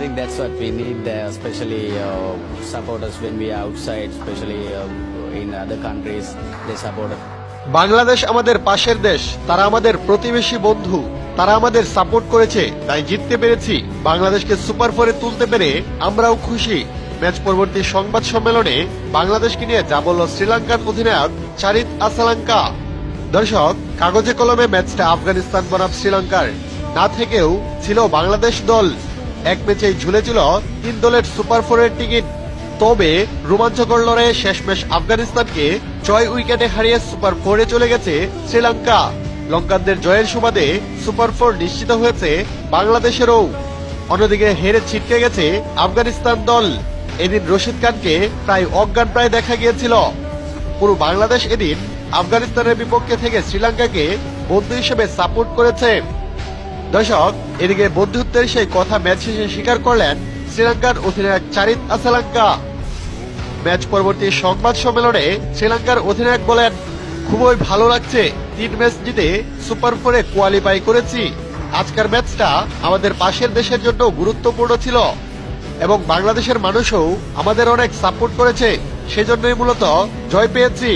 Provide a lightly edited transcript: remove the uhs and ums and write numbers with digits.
think that's what we need, especially supporters when we are outside, especially in other countries, they support us. Bangladesh আমাদের পাশের দেশ, তারা আমাদের প্রতিবেশী বন্ধু, তারা আমাদের সাপোর্ট করেছে, তাই জিততে পেরেছি। বাংলাদেশকে সুপার ফোরে তুলতে পেরে আমরাও খুশি। ম্যাচ পরবর্তী সংবাদ সম্মেলনে বাংলাদেশকে নিয়ে যা বলল শ্রীলঙ্কার অধিনায়ক চারিত আসালাঙ্কা। দর্শক, কাগজে কলমে ম্যাচটা আফগানিস্তান বনাম শ্রীলঙ্কার না থেকেও ছিল বাংলাদেশ দল। এক ম্যাচেই ঝুলেছিল 3 দলের সুপার ফোরের টিকিট। তবে রোমাঞ্চকর লড়াইয়ে শেষমেশ আফগানিস্তানকে 6 উইকেটে হারিয়ে সুপার ফোরে চলে গেছে শ্রীলঙ্কা। লঙ্কানদের জয়ের সুবাদে সুপার ফোর নিশ্চিত হয়েছে বাংলাদেশেরও। অন্যদিকে হেরে ছিটকে গেছে আফগানিস্তান দল। এদিন রশিদ খানকে প্রায় অজ্ঞান প্রায় দেখা গিয়েছিল। পুরো বাংলাদেশ এদিন আফগানিস্তানের বিপক্ষে থেকে শ্রীলঙ্কাকে বন্ধু হিসেবে সাপোর্ট করেছে। দর্শক, এদিকে বন্ধুত্বের সেই কথা ম্যাচ শেষে স্বীকার করলেন শ্রীলঙ্কার অধিনায়ক চারিত আসালাঙ্কা। ম্যাচ পরবর্তী সংবাদ সম্মেলনে শ্রীলঙ্কার অধিনায়ক বলেন, খুবই ভালো লাগছে, 3 ম্যাচ জিতে সুপার ফোরে কোয়ালিফাই করেছি। আজকের ম্যাচটা আমাদের পাশের দেশের জন্য গুরুত্বপূর্ণ ছিল এবং বাংলাদেশের মানুষও আমাদের অনেক সাপোর্ট করেছে, সেজন্যই মূলত জয় পেয়েছি।